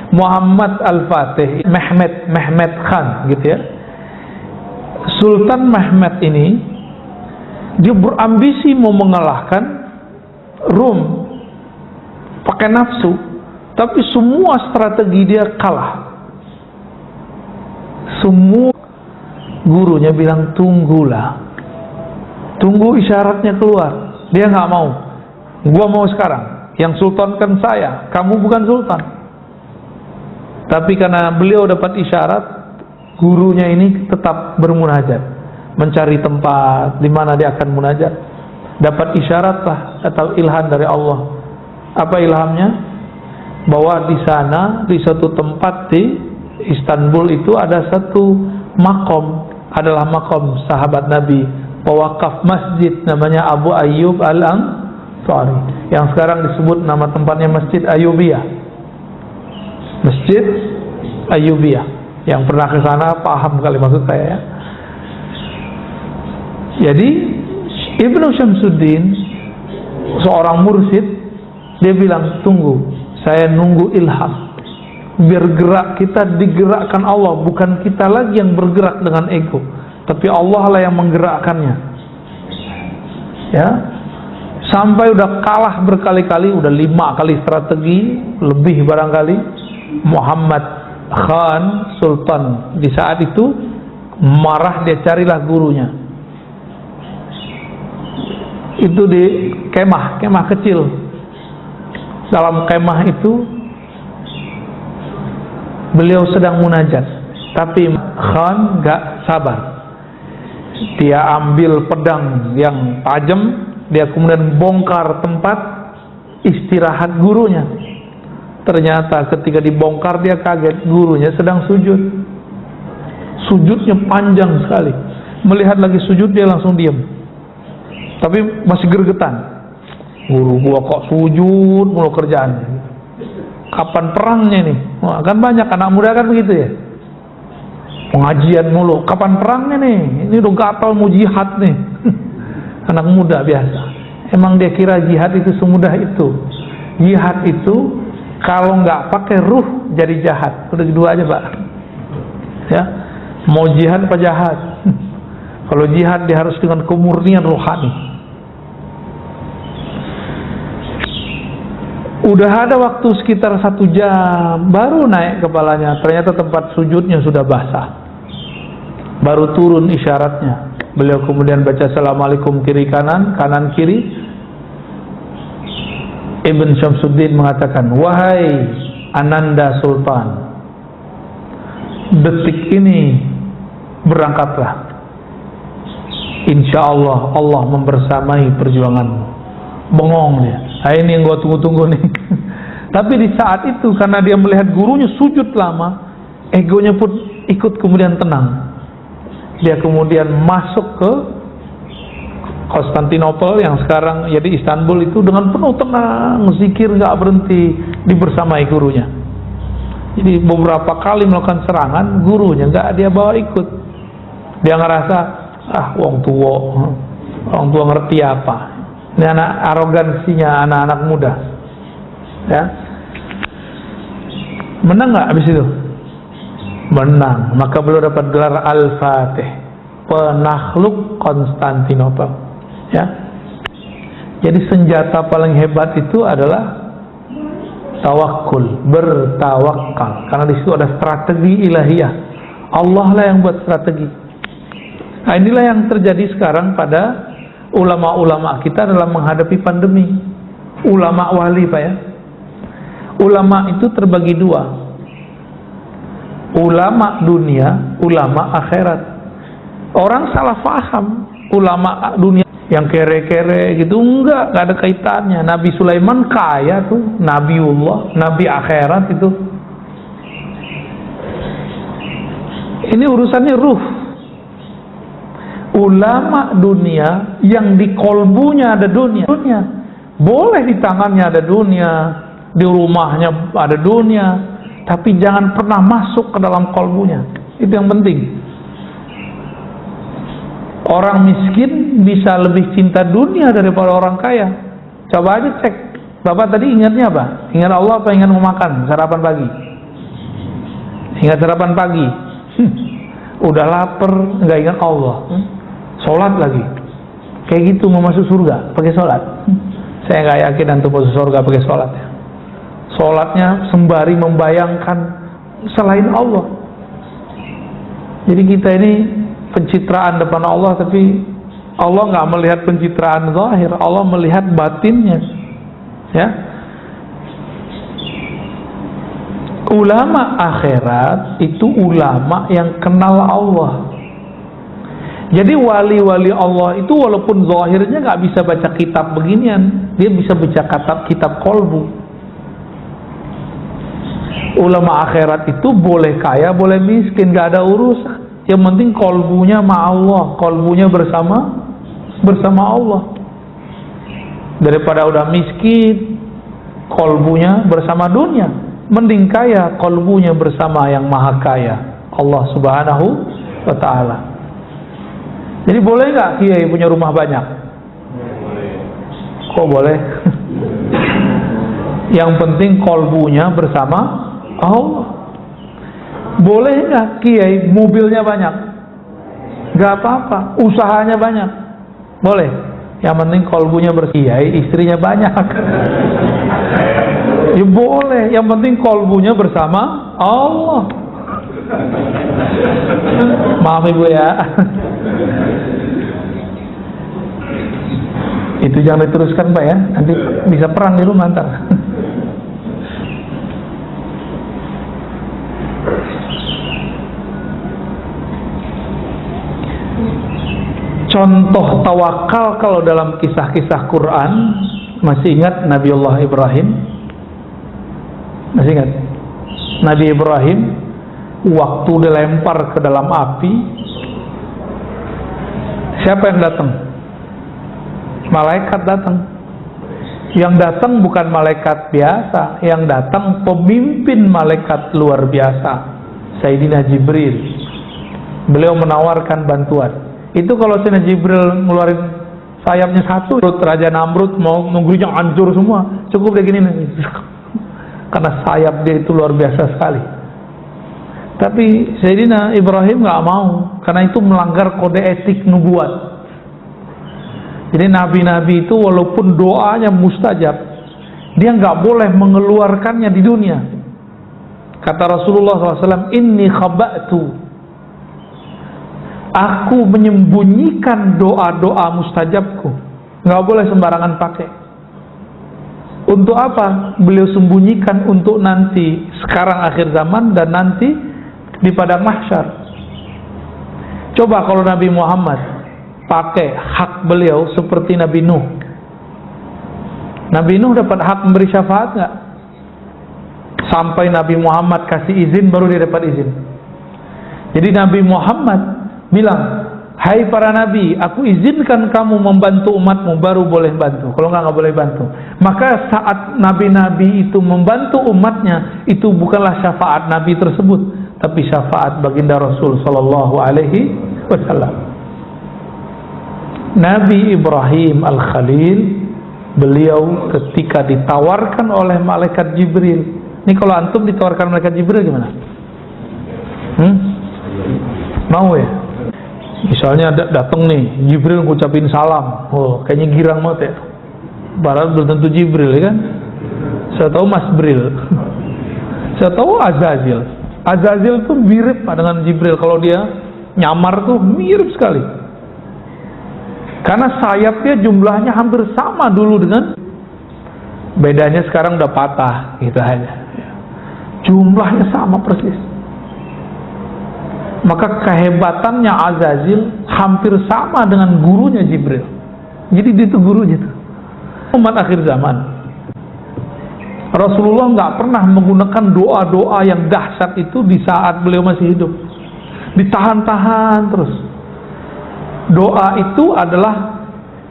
Muhammad Al-Fatih, Mehmet Khan gitu ya. Sultan Mehmet ini dia berambisi mau mengalahkan Rum pakai nafsu, tapi semua strategi dia kalah. Semua gurunya bilang tunggulah, tunggu isyaratnya keluar. Dia nggak mau. Gua mau sekarang. Yang sultan kan saya, kamu bukan sultan. Tapi karena beliau dapat isyarat, gurunya ini tetap bermunajat, mencari tempat di mana dia akan munajat. Dapat isyarat lah atau ilham dari Allah. Apa ilhamnya? Bahwa di sana, di suatu tempat di Istanbul itu ada satu makom, adalah makom sahabat Nabi, pewakaf masjid namanya Abu Ayyub Al-Ansari, yang sekarang disebut nama tempatnya Masjid Ayyubiyah. Masjid Ayyubiyah. Yang pernah ke sana paham kali maksud saya ya. Jadi Ibnu Syamsuddin, seorang mursyid, dia bilang tunggu, saya nunggu ilham. Biar gerak kita digerakkan Allah, bukan kita lagi yang bergerak dengan ego, tapi Allah lah yang menggerakkannya. Ya, sampai udah kalah berkali-kali, udah 5 kali strategi, lebih barangkali. Muhammad Khan Sultan di saat itu marah, dia carilah gurunya. Itu di kemah kecil. Dalam kemah itu beliau sedang munajat, tapi Khan gak sabar. Dia ambil pedang yang tajam, dia kemudian bongkar tempat istirahat gurunya. Ternyata ketika dibongkar dia kaget, gurunya sedang sujud. Sujudnya panjang sekali. Melihat lagi sujud dia langsung diam, tapi masih gergetan. Guru gua kok sujud mulu kerjaannya. Kapan perangnya nih? Wah, kan banyak anak muda kan begitu ya. Pengajian mulu, kapan perangnya nih? Ini udah gatal mau jihad nih. Anak muda biasa. Emang dia kira jihad itu semudah itu? Jihad itu kalau nggak pakai ruh jadi jahat. Udah dua aja Pak. Ya, mau jihad apa jahat? Kalau jihad dia harus dengan kemurnian rohani. Udah ada waktu sekitar 1 jam, baru naik kepalanya. Ternyata tempat sujudnya sudah basah. Baru turun isyaratnya. Beliau kemudian baca Assalamualaikum kiri kanan, kanan kiri. Ibn Syamsuddin mengatakan, wahai Ananda Sultan, detik ini berangkatlah. Insya Allah Allah membersamai perjuanganmu. Bengong dia. Nah, ini yang gua tunggu-tunggu nih. Tapi di saat itu karena dia melihat gurunya sujud lama, egonya pun ikut kemudian tenang. Dia kemudian masuk ke Konstantinopel yang sekarang jadi Istanbul itu dengan penuh tenang, zikir nggak berhenti, dibersamai gurunya. Jadi beberapa kali melakukan serangan, gurunya nggak dia bawa ikut. Dia ngerasa orang tua ngerti apa. Ini anak arogansinya anak-anak muda. Ya. Menang nggak habis itu? Menang. Maka beliau dapat gelar Al-Fatih. penakluk Konstantinopel. Ya. Jadi senjata paling hebat itu adalah tawakul, bertawakal. Karena di situ ada strategi ilahiyah. Allah lah yang buat strategi. Nah, inilah yang terjadi sekarang pada ulama-ulama kita dalam menghadapi pandemi. Ulama wali, Pak, ya. Ulama itu terbagi dua. Ulama dunia, ulama akhirat. Orang salah paham ulama dunia yang kere-kere gitu, enggak ada kaitannya. Nabi Sulaiman kaya tuh, Nabiullah, Nabi akhirat itu. Ini urusannya ruh. Ulama dunia yang di kolbunya ada dunia. Boleh di tangannya ada dunia, di rumahnya ada dunia, tapi jangan pernah masuk ke dalam kolbunya. Itu yang penting. Orang miskin bisa lebih cinta dunia daripada orang kaya. Coba aja cek. Bapak tadi ingatnya apa? Ingat Allah apa ingat mau makan sarapan pagi? Ingat sarapan pagi. Udah lapar, nggak ingat Allah. Sholat lagi. Kayak gitu mau masuk surga pakai sholat. Saya nggak yakin antum masuk surga pakai sholat. Sholatnya sembari membayangkan selain Allah. Jadi kita ini pencitraan depan Allah, tapi Allah nggak melihat pencitraan zahir, Allah melihat batinnya. Ya. Ulama akhirat itu ulama yang kenal Allah. Jadi wali-wali Allah itu walaupun zahirnya nggak bisa baca kitab beginian, dia bisa baca kitab kolbu. Ulama akhirat itu boleh kaya, boleh miskin, nggak ada urusan. Yang penting kolbunya ma Allah, kolbunya bersama Allah. Daripada udah miskin, kolbunya bersama dunia. Mending kaya, kolbunya bersama yang maha kaya, Allah subhanahu wa ta'ala. Jadi boleh nggak kiai punya rumah banyak? Boleh. Kok boleh? Yang penting kolbunya bersama Allah. Boleh nggak kiai mobilnya banyak? Nggak apa-apa, usahanya banyak. Boleh. Yang penting kolbunya berkiai, istrinya banyak. Ya boleh. Yang penting kolbunya bersama Allah. Maaf ibu ya. Itu jangan diteruskan Pak ya. Nanti bisa perang di rumah ntar. Contoh tawakal kalau dalam kisah-kisah Quran, masih ingat Nabiullah Ibrahim? Masih ingat? Nabi Ibrahim waktu dilempar ke dalam api, siapa yang datang? Malaikat datang. Yang datang bukan malaikat biasa, yang datang pemimpin malaikat luar biasa, Sayyidina Jibril. Beliau menawarkan bantuan. Itu kalau Sayyidina Jibril ngeluarin sayapnya satu, Raja Namrud mau nunggunya hancur semua. Cukup kayak gini nih. Karena sayap dia itu luar biasa sekali. Tapi Sayyidina Ibrahim nggak mau, karena itu melanggar kode etik nubuat. Jadi nabi-nabi itu walaupun doanya mustajab, dia nggak boleh mengeluarkannya di dunia. Kata Rasulullah SAW, Inni khaba'tu, aku menyembunyikan doa-doa mustajabku. Nggak boleh sembarangan pakai. Untuk apa? Beliau sembunyikan untuk nanti, sekarang akhir zaman dan nanti di padang mahsyar. Coba kalau Nabi Muhammad pakai hak beliau seperti Nabi Nuh. Nabi Nuh dapat hak memberi syafaat nggak? Sampai Nabi Muhammad kasih izin baru dia dapat izin. Jadi Nabi Muhammad bilang, hai para nabi, aku izinkan kamu membantu umatmu, baru boleh bantu. Kalau nggak boleh bantu. Maka saat nabi-nabi itu membantu umatnya, itu bukanlah syafaat nabi tersebut, tapi syafaat baginda Rasul Sallallahu Alaihi Wasallam. Nabi Ibrahim Al-Khalil, beliau ketika ditawarkan oleh malaikat Jibril. Ini kalau antum ditawarkan malaikat Jibril gimana? Mau ya? Misalnya datang nih Jibril ngucapin salam, oh kayaknya girang banget ya. Padahal belum tentu Jibril ya kan. Saya tahu Mas Bril. Saya tahu Azazil. Azazil tuh mirip dengan Jibril, kalau dia nyamar tuh mirip sekali. Karena sayapnya jumlahnya hampir sama dulu dengan, bedanya sekarang udah patah gitu aja. Jumlahnya sama persis. Maka kehebatannya Azazil hampir sama dengan gurunya Jibril. Jadi dia itu gurunya tuh. Umat akhir zaman, Rasulullah nggak pernah menggunakan doa-doa yang dahsyat itu di saat beliau masih hidup. Ditahan-tahan terus. Doa itu adalah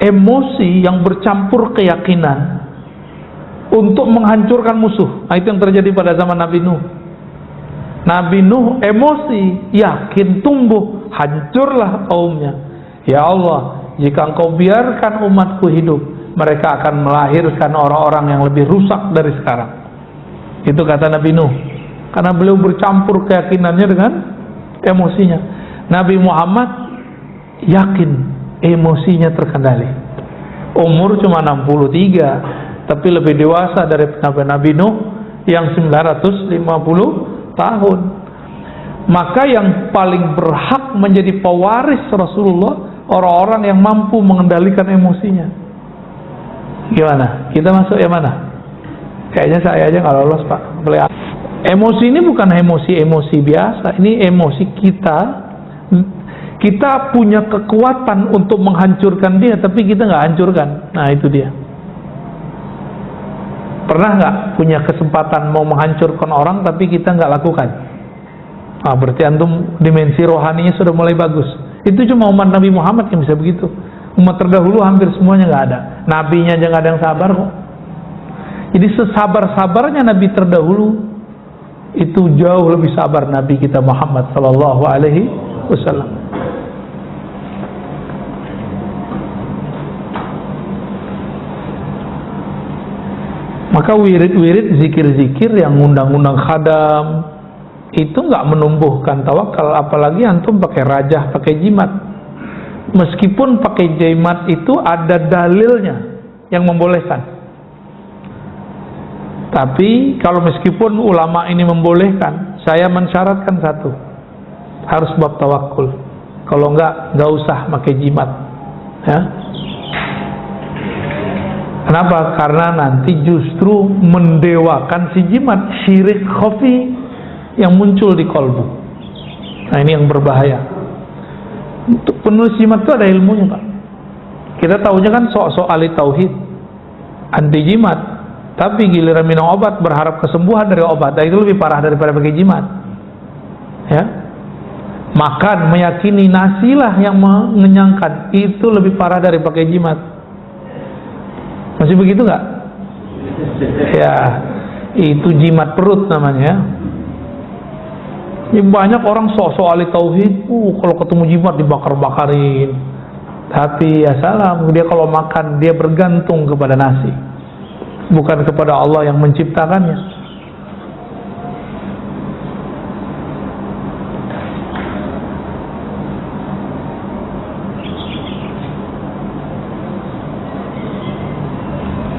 emosi yang bercampur keyakinan untuk menghancurkan musuh. Nah, itu yang terjadi pada zaman Nabi Nuh. Nabi Nuh emosi, yakin tumbuh, hancurlah kaumnya. Ya Allah, jika Engkau biarkan umatku hidup, mereka akan melahirkan orang-orang yang lebih rusak dari sekarang. Itu kata Nabi Nuh. Karena beliau bercampur keyakinannya dengan emosinya. Nabi Muhammad yakin emosinya terkendali. Umur cuma 63, tapi lebih dewasa dari Nabi Nuh yang 950 tahun. Maka yang paling berhak menjadi pewaris Rasulullah orang-orang yang mampu mengendalikan emosinya. Gimana? Kita masuk yang mana? Kayaknya saya aja nggak lolos, Pak. Emosi ini bukan emosi biasa. Ini emosi kita. Kita punya kekuatan untuk menghancurkan dia, tapi kita nggak hancurkan. Nah, itu dia. Pernah nggak punya kesempatan mau menghancurkan orang, tapi kita nggak lakukan? Nah, berarti antum dimensi rohaninya sudah mulai bagus. Itu cuma umat Nabi Muhammad yang bisa begitu. Umat terdahulu hampir semuanya nggak ada. Nabinya aja nggak ada yang sabar kok. Jadi sesabar-sabarnya Nabi terdahulu, itu jauh lebih sabar Nabi kita Muhammad Sallallahu Alaihi Wasallam. Maka wirid-wirid, zikir-zikir yang undang-undang khadam itu nggak menumbuhkan tawakal, apalagi antum pakai rajah, pakai jimat. Meskipun pakai jimat itu ada dalilnya yang membolehkan. Tapi kalau meskipun ulama ini membolehkan, saya mensyaratkan satu, harus bab tawakul. Kalau nggak usah pakai jimat. Ya. Kenapa? Karena nanti justru mendewakan si jimat, syirik khafi yang muncul di kolbu. Nah, ini yang berbahaya. Untuk penulis jimat itu ada ilmunya, Pak. Kita tahunya kan sok-sok ahli tauhid, anti jimat. Tapi giliran minum obat berharap kesembuhan dari obat, nah itu lebih parah daripada pakai jimat. Ya. Makan, meyakini nasilah yang mengenyangkan, itu lebih parah dari pakai jimat. Masih begitu nggak? Ya, itu jimat perut namanya. Ya, banyak orang sok-sok ahli tauhid, kalau ketemu jimat dibakar-bakarin. Tapi ya salah, dia kalau makan dia bergantung kepada nasi, bukan kepada Allah yang menciptakannya.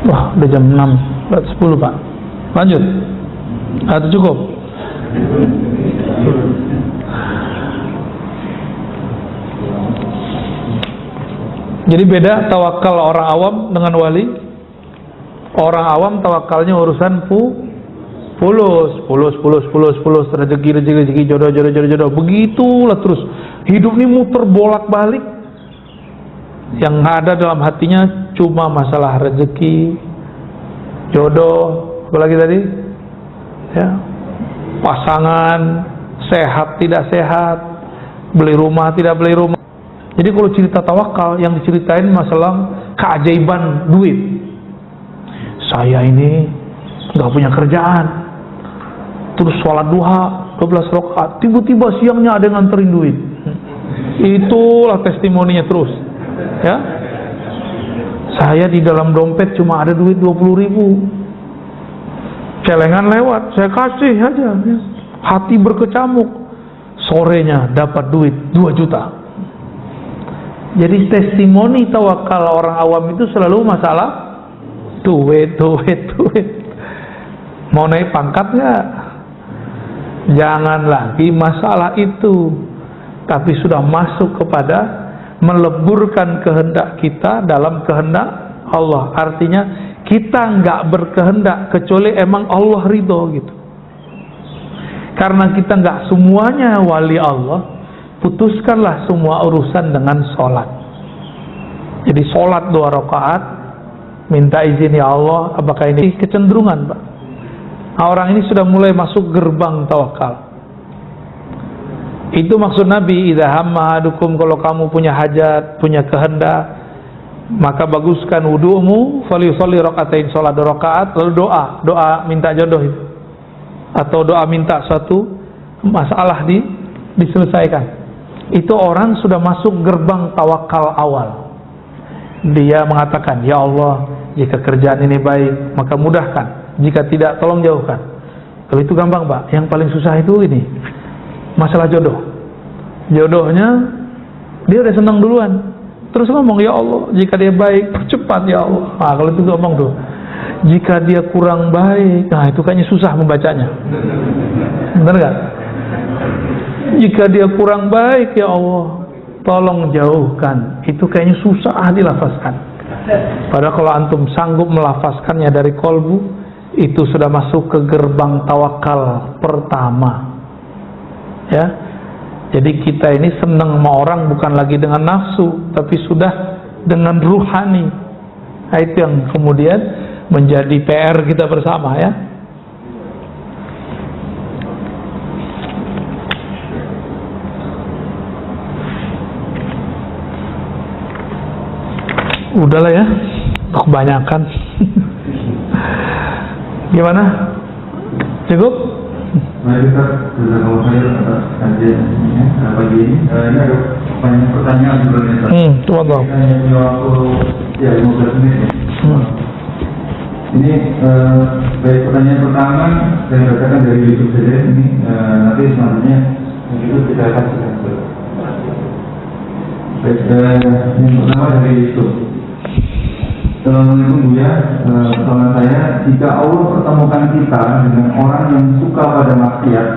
Wah, udah jam 6:10, Pak. Lanjut. Atau cukup? Jadi beda tawakal orang awam dengan wali. Orang awam tawakalnya urusan fulus, rezeki, jodoh. Begitulah terus. Hidup ini muter bolak-balik. Yang ada dalam hatinya cuma masalah rezeki, jodoh, apalagi tadi, ya, pasangan, sehat tidak sehat, beli rumah tidak beli rumah. Jadi kalau cerita tawakal yang diceritain masalah keajaiban duit. Saya ini nggak punya kerjaan, terus sholat duha 12 rakaat, tiba-tiba siangnya ada yang nganterin duit. Itulah testimoninya terus. Ya, saya di dalam dompet cuma ada duit 20.000. Celengan lewat, saya kasih aja. Hati berkecamuk. Sorenya dapat duit 2 juta. Jadi testimoni tawakal orang awam itu selalu masalah duit. Mau naik pangkat nggak? Jangan lagi masalah itu, tapi sudah masuk kepada meleburkan kehendak kita dalam kehendak Allah. Artinya kita nggak berkehendak kecuali emang Allah ridho gitu. Karena kita nggak semuanya wali Allah, putuskanlah semua urusan dengan sholat. Jadi sholat 2 rakaat, minta izin ya Allah. Apakah ini kecenderungan, Pak? Nah, orang ini sudah mulai masuk gerbang tawakal. Itu maksud Nabi, idza hamma ahadukum, kalau kamu punya hajat, punya kehendak, maka baguskan wudu'mu, falyusolli rakaatain, sholat 2 rakaat, lalu doa minta jodoh itu, atau doa minta suatu masalah diselesaikan. Itu orang sudah masuk gerbang tawakal awal. Dia mengatakan, ya Allah, jika kerjaan ini baik maka mudahkan, jika tidak tolong jauhkan. Kalau itu gampang, Pak. Yang paling susah itu ini, masalah jodoh. Jodohnya dia udah senang duluan, terus ngomong, ya Allah, jika dia baik cepat ya Allah. Nah, kalau itu ngomong tuh, jika dia kurang baik, nah itu kayaknya susah membacanya. Benar nggak? Jika dia kurang baik, ya Allah, tolong jauhkan. Itu kayaknya susah dilafazkan. Padahal kalau antum sanggup melafazkannya dari kolbu, itu sudah masuk ke gerbang tawakal pertama. Ya, jadi kita ini senang sama orang bukan lagi dengan nafsu, tapi sudah dengan ruhani. Nah, itu yang kemudian menjadi PR kita bersama, ya. Udahlah ya, kebanyakan. Gimana? Cukup? Mari kita kalau saya atas kajiannya pagi ini. Ini ada banyak pertanyaan sebenarnya. Coba dong. Hanya waktu ya 15 menit. Ini baik, pertanyaan pertama saya bacakan dari YouTube saja. Ini nanti selanjutnya itu kita kasihkan. Baik, yang pertama dari YouTube. Assalamualaikum Buya, pertanyaan saya, jika Allah pertemukan kita dengan orang yang suka pada maksiat,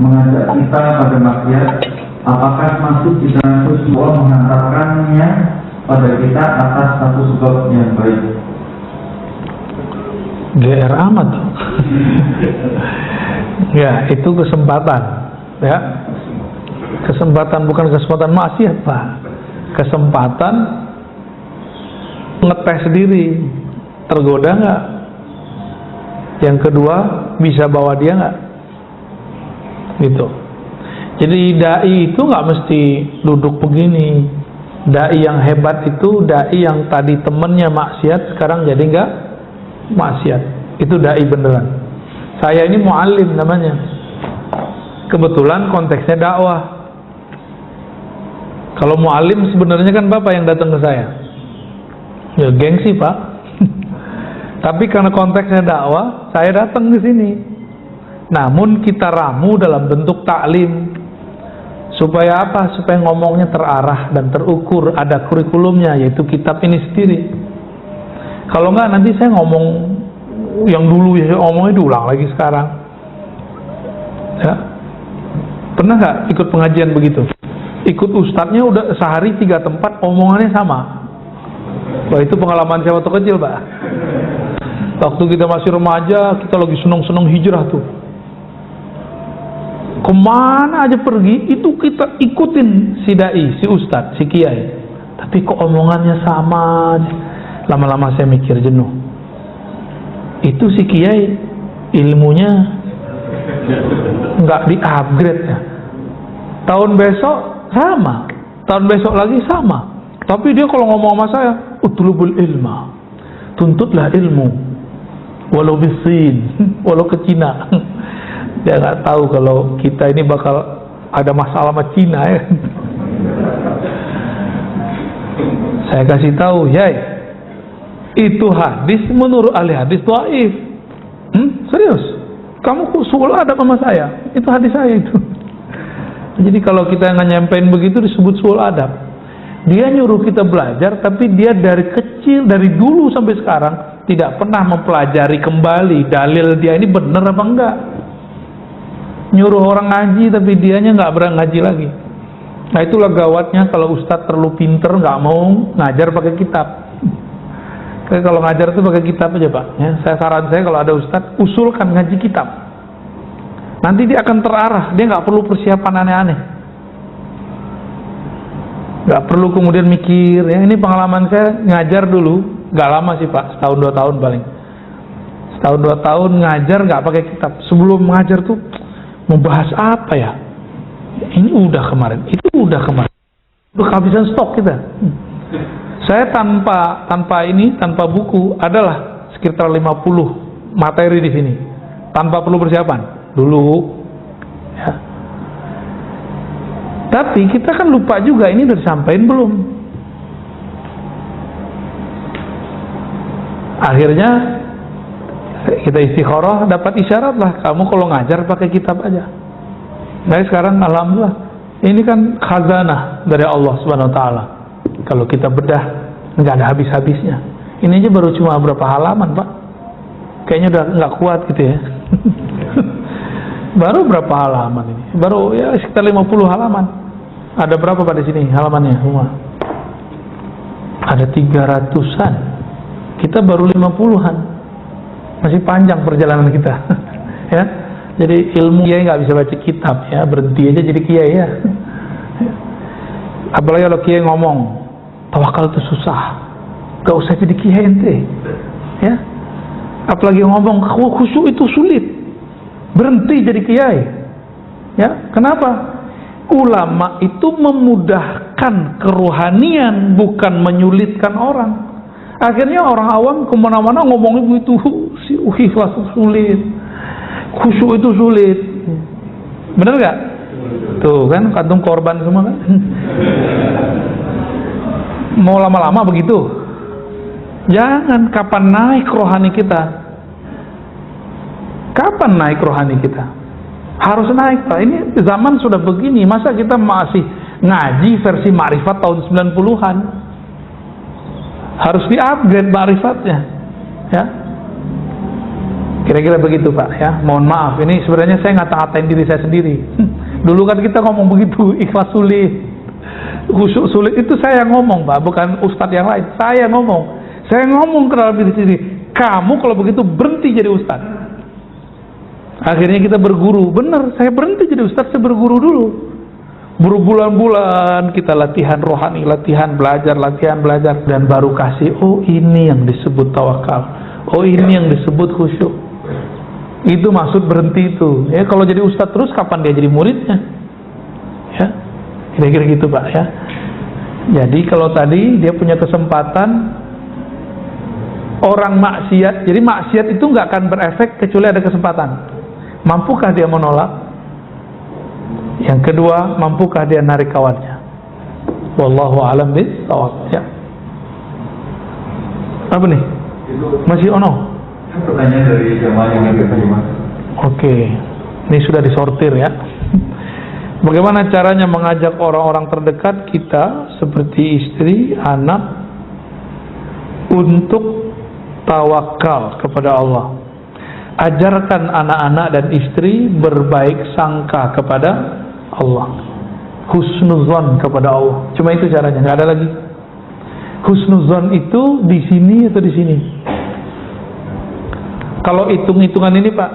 mengajak kita pada maksiat, apakah masuk kita Allah menghantarkannya pada kita atas satu sebab yang baik? GR amat. Ya, itu kesempatan, ya. Kesempatan bukan kesempatan maksiat, Pak. Kesempatan ngetes diri, tergoda nggak? Yang kedua, bisa bawa dia nggak? Gitu. Jadi dai itu nggak mesti duduk begini. Dai yang hebat itu dai yang tadi temennya maksiat, sekarang jadi nggak maksiat. Itu dai beneran. Saya ini muallim namanya. Kebetulan konteksnya dakwah. Kalau muallim sebenarnya kan Bapak yang datang ke saya. Ya gengsi, Pak. Tapi karena konteksnya dakwah, saya datang ke sini. Namun kita ramu dalam bentuk taklim. Supaya apa? Supaya ngomongnya terarah dan terukur, ada kurikulumnya, yaitu kitab ini sendiri. Kalau enggak nanti saya ngomong yang dulu ya, saya ngomongnya diulang lagi sekarang. Ya. Pernah nggak ikut pengajian begitu? Ikut ustadznya udah sehari 3 tempat, omongannya sama. Wah, itu pengalaman saya waktu kecil, Pak. Waktu kita masih remaja, kita lagi senang-senang hijrah tuh. Kemana aja pergi, itu kita ikutin si dai, si ustadz, si kiai. Tapi kok omongannya sama aja. Lama-lama saya mikir jenuh. Itu si kiai ilmunya nggak di-upgrade ya. Tahun besok sama, tahun besok lagi sama. Tapi dia kalau ngomong sama saya, utlubul ilma, tuntutlah ilmu, walau bisin, walau ke Cina. Dia nggak tahu kalau kita ini bakal ada masalah sama Cina ya. Saya kasih tahu, ya, itu hadis menurut ahli hadis dhaif. Serius? Kamu suul adab sama saya? Itu hadis saya itu. Jadi kalau kita nggak nyampein begitu disebut suul adab. Dia nyuruh kita belajar, tapi dia dari kecil, dari dulu sampai sekarang tidak pernah mempelajari kembali dalil dia ini benar apa enggak. Nyuruh orang ngaji, tapi dianya nggak berani ngaji lagi. Nah, itulah gawatnya kalau ustadz terlalu pinter, nggak mau ngajar pakai kitab. Kalau ngajar itu pakai kitab aja, Pak. Ya, saran saya kalau ada ustadz, usulkan ngaji kitab. Nanti dia akan terarah, dia nggak perlu persiapan aneh-aneh. Nggak perlu kemudian mikir. Ya, ini pengalaman saya ngajar dulu, nggak lama sih Pak, setahun 2 tahun paling. Setahun 2 tahun ngajar nggak pakai kitab. Sebelum mengajar tuh mau bahas apa ya? Ini udah kemarin, itu udah kemarin. Udah kehabisan stok kita. Saya tanpa buku adalah sekitar 50 materi di sini, tanpa perlu persiapan dulu. Ya. Tapi kita kan lupa juga ini udah disampaikan belum. Akhirnya kita istikharah, dapat isyarat lah, kamu kalau ngajar pakai kitab aja. Nah sekarang alhamdulillah, ini kan khazanah dari Allah Subhanahu Wa Taala. Kalau kita bedah nggak ada habis-habisnya. Ini aja baru cuma berapa halaman Pak? Kayaknya udah nggak kuat gitu ya. Baru berapa halaman ini? Baru ya sekitar 50 halaman. Ada berapa Pak di sini halamannya semua? Ada 300-an. Kita baru 50-an. Masih panjang perjalanan kita. Ya. Jadi ilmu kiai nggak bisa baca kitab ya, berhenti aja jadi kiai ya. Apalagi kalau kiai ngomong tawakal itu susah, gak usah jadi kiai ente, ya. Apalagi ngomong khusyuk itu sulit, berhenti jadi kiai, ya. Kenapa? Ulama itu memudahkan kerohanian, bukan menyulitkan orang. Akhirnya orang awam kemana-mana ngomong itu ikhlas sulit, khusyuk itu sulit, bener gak? Tuh kan kantung korban semua kan. Mau lama-lama begitu? Jangan. Kapan naik rohani kita? Kapan naik rohani kita? Harus naik Pak. Ini zaman sudah begini, masa kita masih ngaji versi ma'rifat tahun 90-an? Harus di-upgrade ma'rifatnya, ya. Kira-kira begitu Pak ya. Mohon maaf, ini sebenarnya saya ngata-ngatain diri saya sendiri. Dulu kan kita ngomong begitu, ikhlas sulit, khusyuk sulit, itu saya yang ngomong Pak, bukan ustadz yang lain. Saya ngomong ke dalam diri sendiri, kamu kalau begitu berhenti jadi ustadz. Akhirnya kita berguru, benar, saya berhenti jadi ustadz, saya berguru dulu. Berbulan-bulan kita latihan rohani, latihan belajar, dan baru kasih, oh ini yang disebut tawakal, oh ini yang disebut khusyuk. Itu maksud berhenti itu. Ya, kalau jadi ustadz terus kapan dia jadi muridnya? Ya, kira-kira gitu Pak ya. Jadi kalau tadi dia punya kesempatan orang maksiat, jadi maksiat itu nggak akan berefek kecuali ada kesempatan. Mampukah dia menolak? Yang kedua, mampukah dia narik kawannya? Wallahu a'lam bishawab. Ya. Apa nih? Masih ono? Pertanyaan dari jamaah yang lebih terima. Oke, ini sudah disortir ya. Bagaimana caranya mengajak orang-orang terdekat kita seperti istri, anak untuk tawakal kepada Allah. Ajarkan anak-anak dan istri berbaik sangka kepada Allah, husnuzon kepada Allah. Cuma itu caranya, nggak ada lagi. Husnuzon itu di sini atau di sini? Kalau hitung-hitungan ini Pak,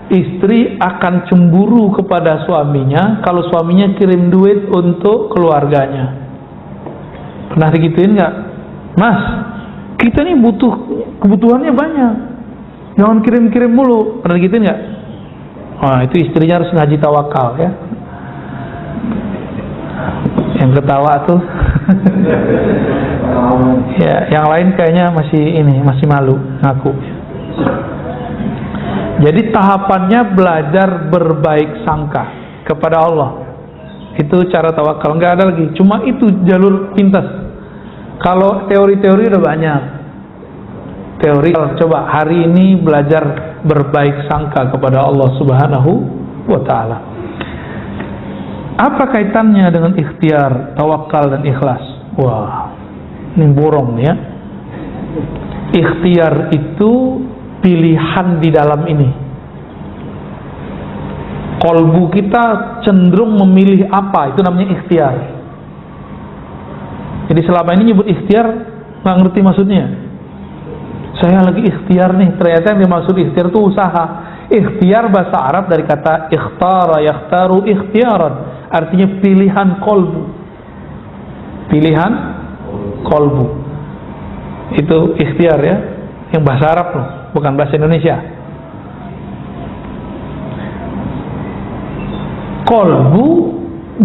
istri akan cemburu kepada suaminya kalau suaminya kirim duit untuk keluarganya. Pernah digituin nggak? Mas, kita nih butuh, kebutuhannya banyak, jangan kirim-kirim mulu. Pernah digituin nggak? Wah, itu istrinya harus ngaji tawakal ya. Yang ketawa tuh ya, yang lain kayaknya masih malu ngaku. Jadi tahapannya belajar berbaik sangka kepada Allah. Itu cara tawakal, nggak ada lagi. Cuma itu jalur pintas. Kalau teori-teori udah banyak. Teori, coba hari ini belajar berbaik sangka kepada Allah Subhanahu wa Ta'ala. Apa kaitannya dengan ikhtiar, tawakal, dan ikhlas? Wah, ini borong ya. Ikhtiar itu pilihan di dalam ini. Kolbu kita cenderung memilih apa, itu namanya ikhtiar. Jadi selama ini nyebut ikhtiar nggak ngerti maksudnya. Saya lagi ikhtiar nih, ternyata yang dimaksud ikhtiar itu usaha. Ikhtiar bahasa Arab dari kata ikhtara, yakhtaru ikhtiaran, artinya pilihan kolbu. Pilihan kolbu itu ikhtiar ya, yang bahasa Arab loh, bukan bahasa Indonesia. Kolbu,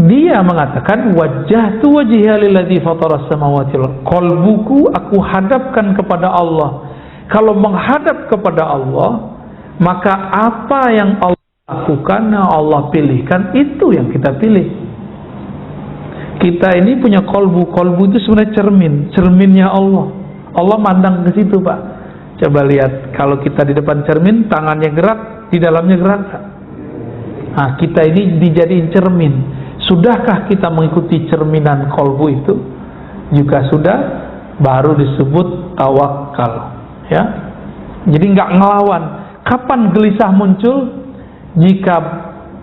dia mengatakan wajjahtu wajhiya lilladzi fatara as-samawati wal ardh. Kolbuku aku hadapkan kepada Allah. Kalau menghadap kepada Allah, maka apa yang Allah lakukan, Allah pilihkan, itu yang kita pilih. Kita ini punya kolbu. Kolbu itu sebenarnya cerminnya Allah. Allah mandang ke situ, Pak. Coba lihat, kalau kita di depan cermin, tangannya gerak, di dalamnya gerak. Nah, kita ini dijadiin cermin. Sudahkah kita mengikuti cerminan kolbu itu? Jika sudah, baru disebut tawakal. Ya, jadi nggak ngelawan. Kapan gelisah muncul? Jika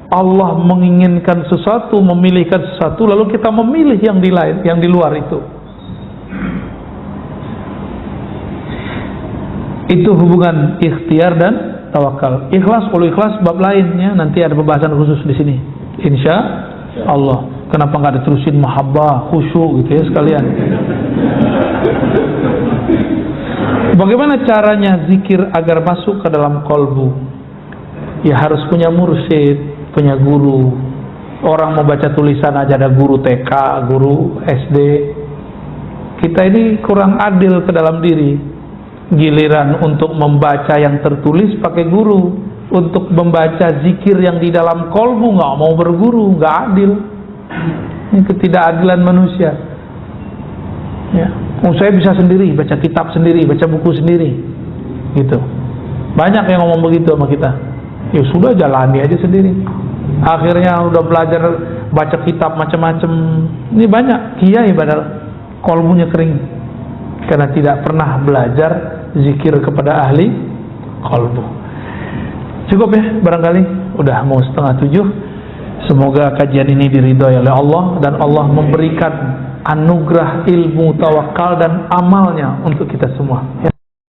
Allah menginginkan sesuatu, memilihkan sesuatu, lalu kita memilih yang di lain, yang di luar itu. Itu hubungan ikhtiar dan tawakal. Ikhlas, kalau ikhlas bab lainnya nanti ada pembahasan khusus di sini. Insya Allah. Kenapa nggak diterusin mahabbah, khusyuk gitu ya sekalian? Bagaimana caranya zikir agar masuk ke dalam kolbu? Ya harus punya mursyid, punya guru. Orang mau baca tulisan aja ada guru TK, guru SD. Kita ini kurang adil ke dalam diri. Giliran untuk membaca yang tertulis pakai guru, untuk membaca zikir yang di dalam kolbu nggak mau berguru, nggak adil. Ini ketidakadilan manusia. Ya, saya bisa sendiri, baca kitab sendiri, baca buku sendiri, gitu. Banyak yang ngomong begitu sama kita. Ya sudah, jalani aja sendiri. Akhirnya udah belajar baca kitab macam-macam. Ini banyak kiai padahal kolbunya kering karena tidak pernah belajar zikir kepada ahli kolbu. Cukup ya, barangkali udah mau 6:30. Semoga kajian ini diridhoi oleh Allah dan Allah memberikan anugerah ilmu tawakal dan amalnya untuk kita semua.